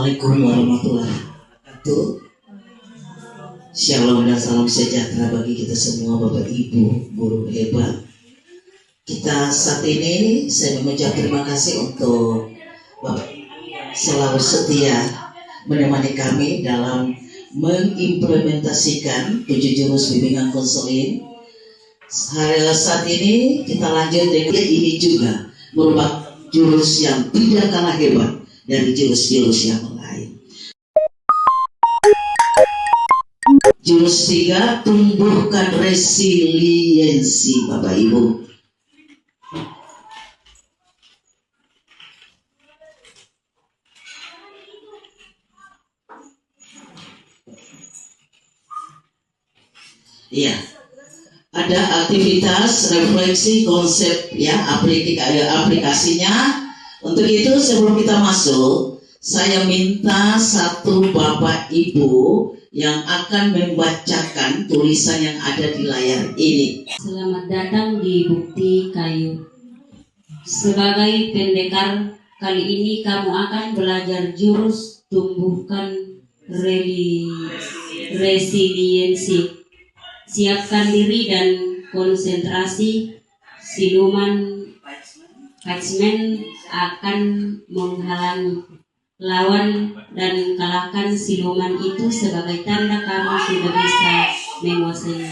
Assalamualaikum warahmatullahi wabarakatuh. Shalom dan salam sejahtera bagi kita semua, Bapak Ibu guru hebat. Kita saat ini saya mengucap terima kasih untuk Bapak selalu setia menemani kami dalam mengimplementasikan 7 jurus bimbingan konseling. Saat ini kita lanjut dengan ini juga merupakan jurus yang tidak kalah hebat dari jurus-jurus yang lain. Jurus 3, tumbuhkan resiliensi, Bapak Ibu. Iya, ada aktivitas refleksi konsep ya, aplikasinya. Untuk itu sebelum kita masuk, saya minta satu Bapak Ibu yang akan membacakan tulisan yang ada di layar ini. Selamat datang di Bukti Kayu. Sebagai pendekar, kali ini kamu akan belajar jurus tumbuhkan resiliensi. Siapkan diri dan konsentrasi. Siluman Fajman akan menghalangi. Lawan dan kalahkan siluman itu sebagai tanda kamu sudah bisa menguasai.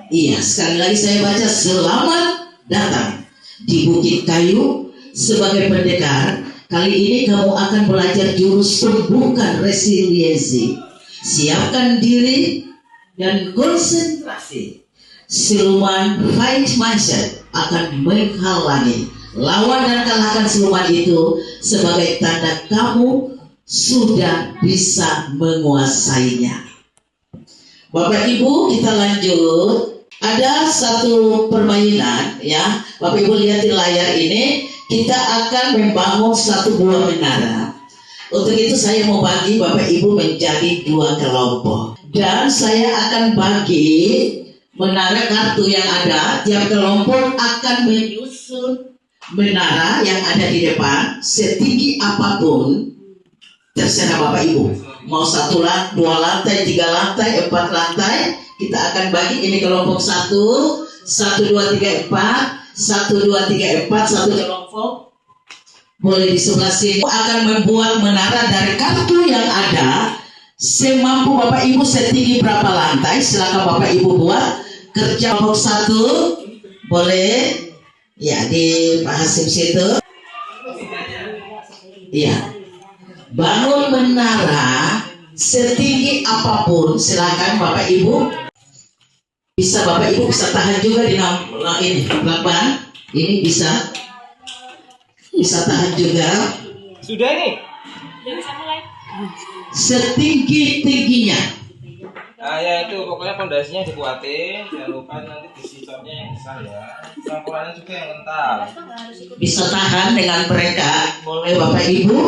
Iya, sekali lagi saya baca, selamat datang di Bukit Kayu. Sebagai pendekar, kali ini kamu akan belajar jurus tumbuhkan resiliensi. Siapkan diri dan konsentrasi. Siluman Fajman akan menghalangi. Lawan dan kalahkan siluman itu sebagai tanda kamu sudah bisa menguasainya. Bapak Ibu, kita lanjut. Ada satu permainan ya. Bapak Ibu lihat di layar ini, kita akan membangun satu buah menara. Untuk itu saya mau bagi Bapak Ibu menjadi 2 kelompok. Dan saya akan bagi menara kartu yang ada. Tiap kelompok akan menyusun menara yang ada di depan setinggi apapun, terserah Bapak Ibu. Mau 1 lantai, 2 lantai, 3 lantai, 4 lantai. Kita akan bagi ini kelompok 1, 1, 2, 3, 4, 1, 2, 3, 4, 1 kelompok. Boleh di sebelah sini. Akan membuat menara dari kartu yang ada semampu Bapak Ibu, setinggi berapa lantai. Silakan Bapak Ibu buat. Kerja kelompok 1 boleh. Ya, di Pak Hasim situ. Iya. Bangun menara setinggi apapun, silakan Bapak Ibu. Bisa Bapak Ibu bisa tahan juga di ini belakang. Ini bisa tahan juga. Sudah ini. Setinggi-tingginya. Nah ya itu pokoknya pondasinya dikuatin, jangan lupa nanti disitornya yang besar ya. Campurannya juga yang kental. Bisa tahan dengan mereka, boleh Bapak Ibu.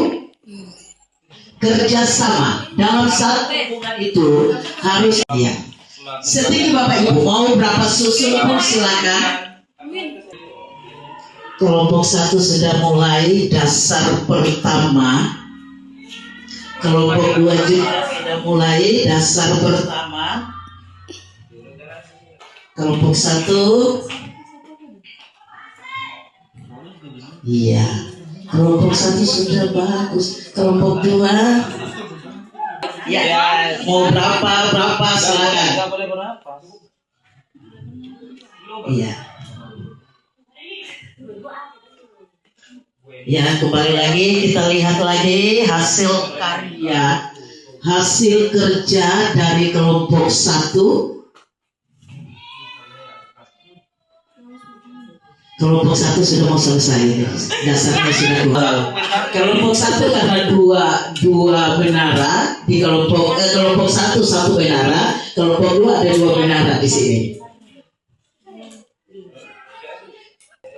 Kerjasama dalam satu hubungan itu harus ya. Setinggi Bapak Ibu, mau berapa susun pun silakan. Kelompok 1 sudah mulai dasar pertama. Kelompok 2 juga sudah mulai dasar pertama. Kelompok 1, iya. Kelompok 1 sudah bagus. Kelompok 2, ya. Mau berapa silakan. Enggak boleh berapa. Iya. Ya, kembali lagi kita lihat lagi hasil karya, hasil kerja dari kelompok 1. Kelompok 1 sudah mau selesai, dasarnya sudah 2. Kelompok 1 karena dua menara di kelompok 1 1 menara, kelompok 2 ada 2 menara di sini.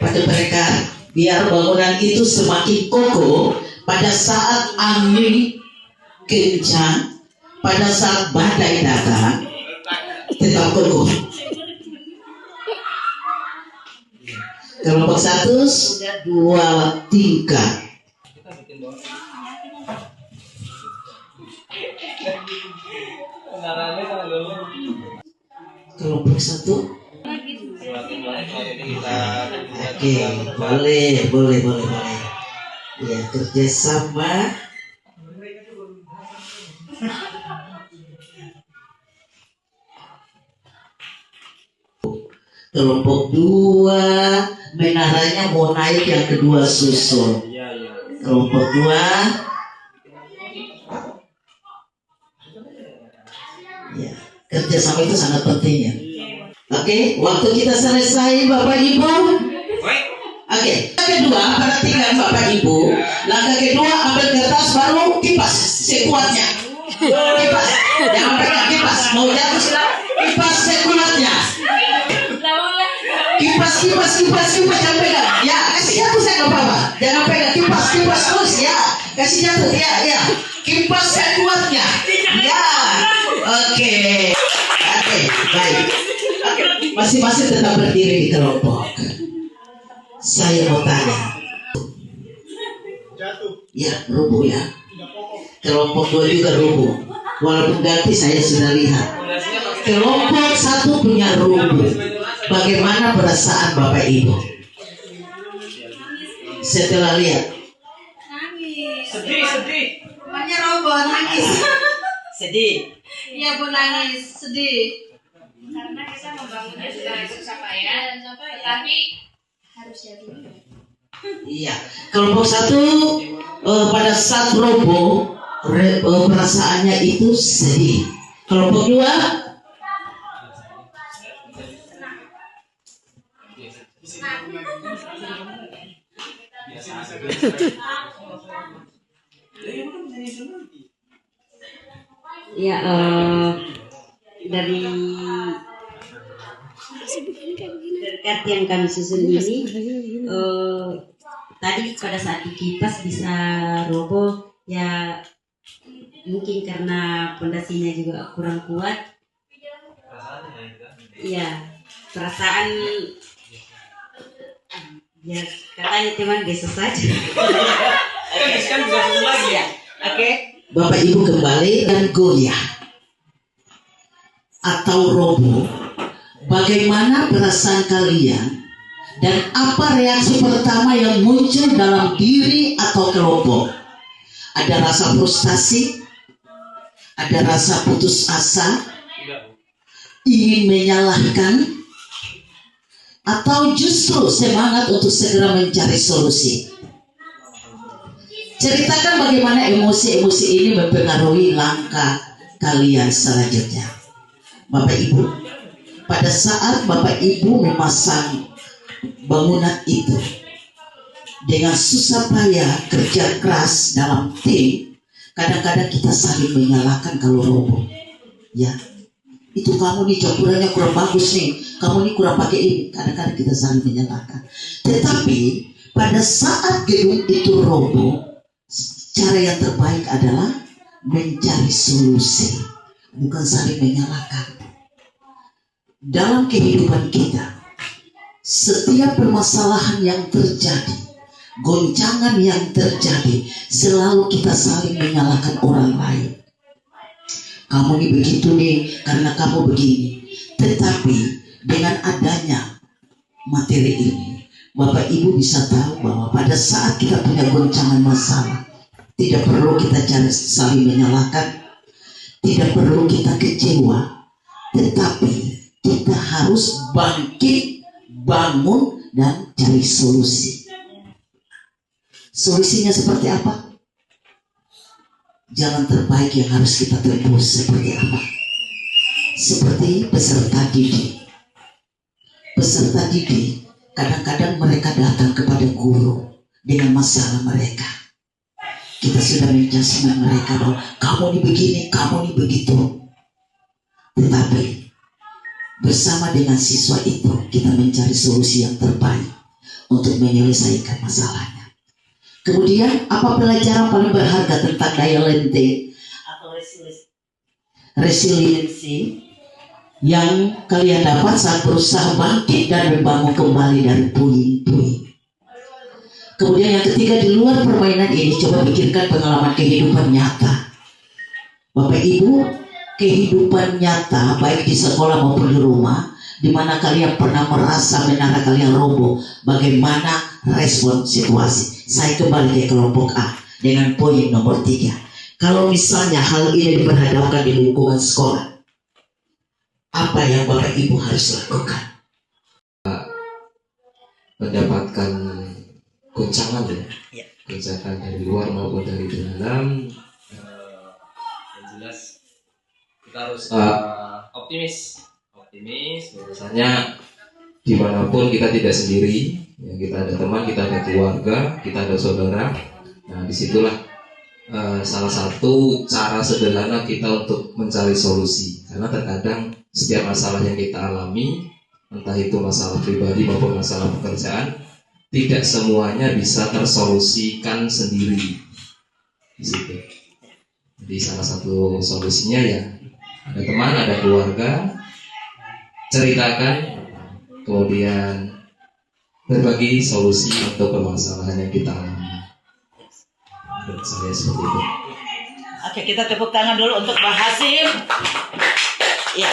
Pada mereka biar bangunan itu semakin kokoh pada saat angin kencang, pada saat badai datang, tetap kokoh. Kelompok 1 sudah 2 tingkat. Menaranya kan dulu. Kelompok 1. Semakin banyak kayak kita. Oke, boleh. Ya, kerjasama. Kelompok 2, menaranya mau naik, yang kedua susul. Kelompok 2. Ya, kerjasama itu sangat penting ya. Oke, waktu kita selesai Bapak Ibu. Oke, langkah kedua, perhatikan Bapak Ibu. Langkah kedua, ambil kertas baru kipas sekuatnya. Kipas, jangan pegang kipas. Mau jatuh silakan. Kipas sekuatnya. Kipas, jangan pegang. Ya, kasih jatuh saya ke bawah. Jangan pegang kipas terus ya. Kasih jatuh ya. Kipas sekuatnya. Ya, oke, baik. Masing-masing tetap berdiri di kelompok. Saya mau tanya. Ya, rubuh ya. Kelompok 2 juga rubuh. Walaupun ganti saya sudah lihat. Kelompok 1 punya rubuh. Bagaimana perasaan Bapak Ibu setelah lihat? Nangis. Sedih. Rumahnya roboh, nangis. Sedih. Iya Bu, nangis, sedih. Karena kita membangunnya sudah susah payah, tapi harus jadi. Iya. Kelompok 1 pada saat roboh perasaannya itu sedih. Kelompok 2 Ya, dari kartu yang kami susun ini, tadi pada saat dikipas bisa roboh ya, mungkin karena pondasinya juga kurang kuat. Iya, perasaan ya katanya teman biasa saja. Kan bisa susun lagi ya. Oke. Bapak Ibu kembali dan goyah atau roboh. Bagaimana perasaan kalian dan apa reaksi pertama yang muncul dalam diri atau kelompok? Ada rasa frustasi, ada rasa putus asa, ingin menyalahkan, atau justru semangat untuk segera mencari solusi? Ceritakan bagaimana emosi-emosi ini mempengaruhi langkah kalian selanjutnya. Bapak Ibu, pada saat Bapak Ibu memasang bangunan itu dengan susah payah kerja keras dalam tim, kadang-kadang kita saling menyalahkan kalau roboh. Ya, itu kamu nih campurannya kurang bagus nih, kamu nih kurang pakai ini. Kadang-kadang kita saling menyalahkan. Tetapi pada saat gedung itu roboh, cara yang terbaik adalah mencari solusi, bukan saling menyalahkan. Dalam kehidupan kita, setiap permasalahan yang terjadi, goncangan yang terjadi, selalu kita saling menyalahkan orang lain. Kamu ini begitu nih karena kamu begini. Tetapi dengan adanya materi ini, Bapak Ibu bisa tahu bahwa pada saat kita punya goncangan masalah, tidak perlu kita cari saling menyalahkan, tidak perlu kita kecewa, tetapi kita harus bangkit, bangun, dan cari solusi. Solusinya seperti apa? Jalan terbaik yang harus kita tempuh seperti apa? Seperti peserta didik. Peserta didik kadang-kadang mereka datang kepada guru dengan masalah mereka. Kita sudah menjudgment mereka bahwa kamu ini begini, kamu ini begitu. Tetapi bersama dengan siswa itu kita mencari solusi yang terbaik untuk menyelesaikan masalahnya. Kemudian apa pelajaran paling berharga tentang daya lenteng atau resiliensi yang kalian dapat saat berusaha bangkit dan membangun kembali dari puing-puing? Kemudian yang ketiga, di luar permainan ini coba pikirkan pengalaman kehidupan nyata. Bapak Ibu, kehidupan nyata baik di sekolah maupun di rumah, di mana kalian pernah merasa menara kalian roboh, bagaimana respon situasi? Saya kembali ke kelompok A dengan poin nomor 3. Kalau misalnya hal ini diperhadapkan di lingkungan sekolah, apa yang Bapak Ibu harus lakukan? Mendapatkan goncangan ya, goncangan dari luar maupun dari dalam. Yang jelas kita harus optimis. Biasanya dimanapun kita tidak sendiri, ya, kita ada teman, kita ada keluarga, kita ada saudara. Nah, disitulah salah satu cara sederhana kita untuk mencari solusi. Karena terkadang setiap masalah yang kita alami, entah itu masalah pribadi maupun masalah pekerjaan, tidak semuanya bisa tersolusikan sendiri di situ. Jadi salah satu solusinya ya ada teman, ada keluarga, ceritakan, kemudian berbagi solusi untuk permasalahan yang kita alami. Menurut saya seperti itu. Oke, kita tepuk tangan dulu untuk Pak Hasim. Ya.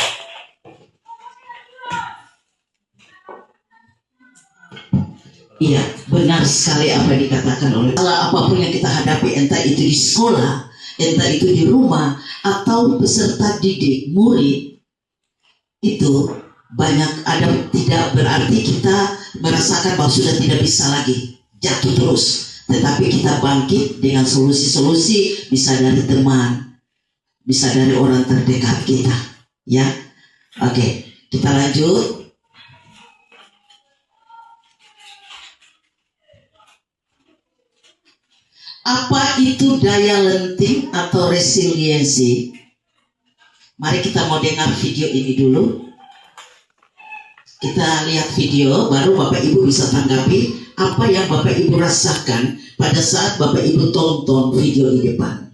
Iya, benar sekali apa yang dikatakan oleh Allah. Apapun yang kita hadapi, entah itu di sekolah, entah itu di rumah, atau peserta didik, murid, itu banyak ada, tidak berarti kita merasakan bahwa sudah tidak bisa lagi, jatuh terus. Tetapi kita bangkit dengan solusi-solusi, bisa dari teman, bisa dari orang terdekat kita. Ya, oke, kita lanjut. Apa itu daya lenting atau resiliensi? Mari kita mau dengar video ini dulu. Kita lihat video, baru Bapak Ibu bisa tanggapi apa yang Bapak Ibu rasakan pada saat Bapak Ibu tonton video di depan.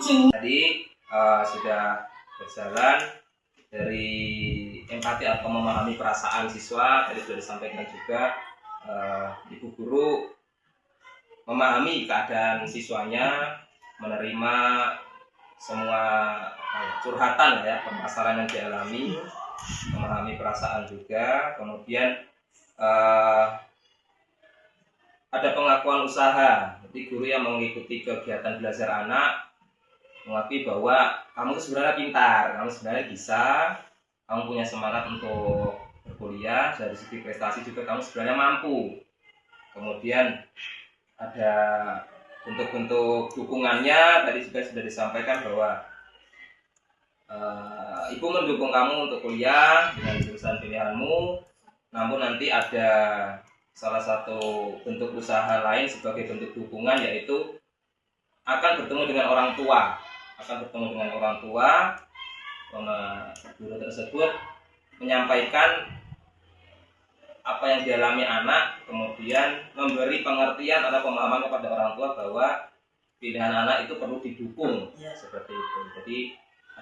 Tadi sudah berjalan dari empati atau memahami perasaan siswa. Tadi sudah disampaikan juga ibu guru memahami keadaan siswanya, menerima semua curhatan ya, permasalahan yang dialami, memahami perasaan juga. Kemudian ada pengakuan usaha. Jadi guru yang mengikuti kegiatan belajar anak mengakui bahwa kamu itu sebenarnya pintar, kamu sebenarnya bisa, kamu punya semangat untuk berkuliah, dari segi prestasi juga kamu sebenarnya mampu. Kemudian ada bentuk-bentuk dukungannya, tadi juga sudah disampaikan bahwa ibu mendukung kamu untuk kuliah dengan jurusan pilihanmu, namun nanti ada salah satu bentuk usaha lain sebagai bentuk dukungan, yaitu akan bertemu dengan orang tua. Guru tersebut menyampaikan apa yang dialami anak, kemudian memberi pengertian atau pemahaman kepada orang tua bahwa pilihan anak itu perlu didukung, seperti itu. Jadi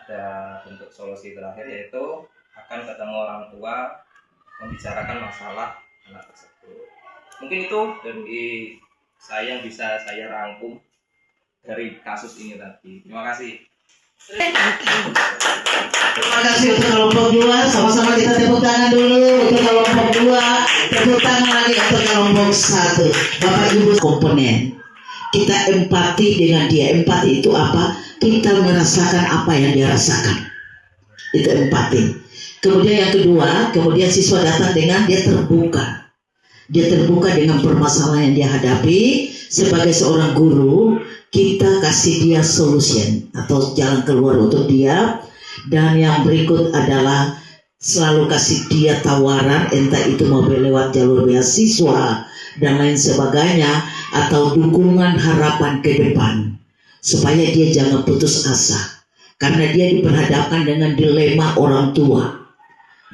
ada bentuk solusi terakhir, yaitu akan ketemu orang tua membicarakan masalah anak tersebut. Mungkin itu dari saya yang bisa saya rangkum dari kasus ini tadi. Terima kasih. Terima kasih untuk kelompok 2. Sama-sama kita tepuk tangan dulu untuk kelompok 2. Tepuk tangan lagi untuk kelompok 1. Bapak Ibu komponen. kita empati dengan dia. Empati itu apa? Kita merasakan apa yang dia rasakan. Itu empati. Kemudian yang kedua, kemudian siswa datang dengan dia terbuka. Dia terbuka dengan permasalahan yang dia hadapi. Sebagai seorang guru, kita kasih dia solution atau jalan keluar untuk dia. Dan yang berikut adalah selalu kasih dia tawaran, entah itu mau lewat jalur beasiswa dan lain sebagainya, atau dukungan harapan ke depan, supaya dia jangan putus asa, karena dia diperhadapkan dengan dilema orang tua.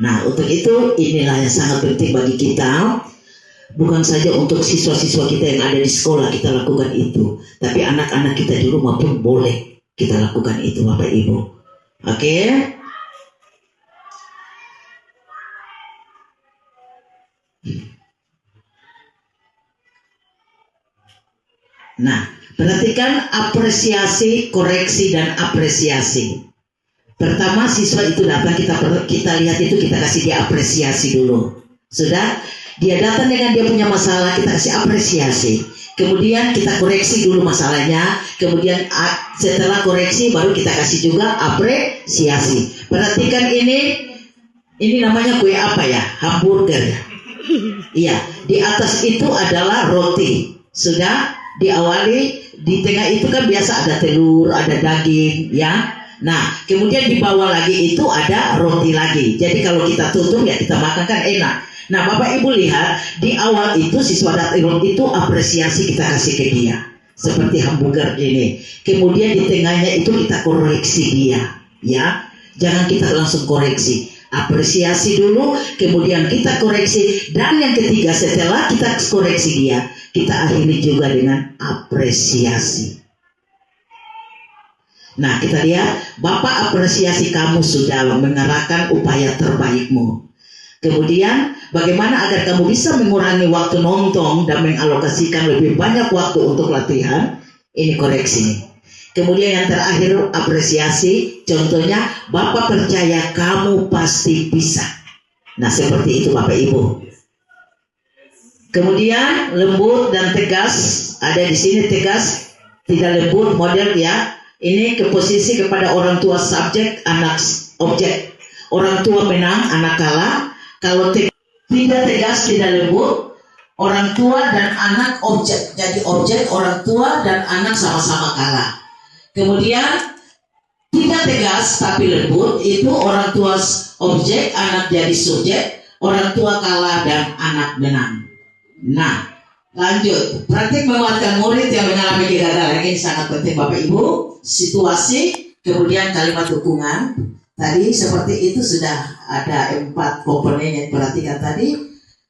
Nah, untuk itu inilah yang sangat penting bagi kita. Bukan saja untuk siswa-siswa kita yang ada di sekolah kita lakukan itu, tapi anak-anak kita di rumah pun boleh kita lakukan itu, Bapak Ibu. Oke? Nah, perhatikan apresiasi, koreksi, dan apresiasi. Pertama, siswa itu datang, kita lihat itu, kita kasih dia apresiasi dulu. Sudah? Dia datang dengan dia punya masalah, kita kasih apresiasi. Kemudian kita koreksi dulu masalahnya. Kemudian setelah koreksi baru kita kasih juga apresiasi. Perhatikan ini namanya kue apa ya? Hamburger ya? Iya, di atas itu adalah roti. Sudah diawali, di tengah itu kan biasa ada telur, ada daging ya. Nah, kemudian di bawah lagi itu ada roti lagi. Jadi kalau kita tutup ya kita makan kan enak. Nah, Bapak Ibu lihat di awal itu siswa datang itu apresiasi kita kasih ke dia seperti hamburger ini. Kemudian di tengahnya itu kita koreksi dia, ya. Jangan kita langsung koreksi, apresiasi dulu, kemudian kita koreksi, dan yang ketiga setelah kita koreksi dia, kita akhiri juga dengan apresiasi. Nah, kita lihat, Bapak apresiasi kamu sudah mengerahkan upaya terbaikmu. Kemudian bagaimana agar kamu bisa mengurangi waktu nonton dan mengalokasikan lebih banyak waktu untuk latihan? Ini koreksi. Kemudian yang terakhir apresiasi. Contohnya, Bapak percaya kamu pasti bisa. Nah, seperti itu Bapak Ibu. Kemudian lembut dan tegas. Ada di sini tegas, tidak lembut, model ya. Ini ke posisi kepada orang tua subjek, anak objek. Orang tua menang, anak kalah. Kalau tidak tegas, tidak lembut, orang tua dan anak objek. Jadi objek, orang tua dan anak sama-sama kalah. Kemudian tidak tegas tapi lembut, itu orang tua objek, anak jadi subjek, orang tua kalah dan anak menang. Nah, lanjut. Praktik menguatkan murid yang mengalami kegagalan. Ini sangat penting Bapak Ibu. Situasi, kemudian kalimat dukungan. Tadi seperti itu sudah ada 4 komponen yang diperhatikan tadi.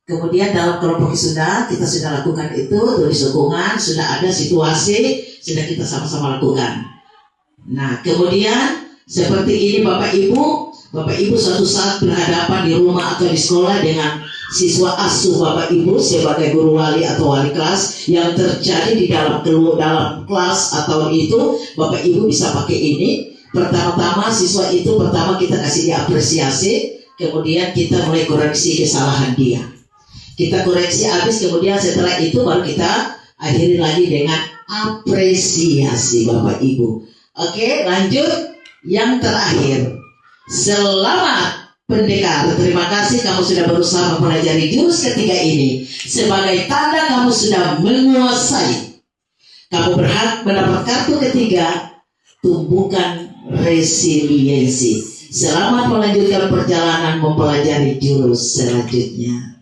Kemudian dalam kelompok kita sudah lakukan itu, tulis dukungan, sudah ada situasi, sudah kita sama-sama lakukan. Nah, kemudian seperti ini Bapak Ibu suatu saat berhadapan di rumah atau di sekolah dengan siswa asuh Bapak Ibu sebagai guru wali atau wali kelas yang terjadi di dalam kelas atau itu, Bapak Ibu bisa pakai ini. Pertama-tama siswa itu kita kasih dia apresiasi, kemudian kita mulai koreksi kesalahan dia. Kita koreksi habis, kemudian setelah itu baru kita akhiri lagi dengan apresiasi Bapak Ibu. Oke, lanjut yang terakhir. Selamat pendekar. Terima kasih kamu sudah berusaha mempelajari jurus ketiga ini. Sebagai tanda kamu sudah menguasai, kamu berhak mendapat kartu ketiga, tumbuhkan resiliensi. Selamat melanjutkan perjalanan mempelajari jurus selanjutnya.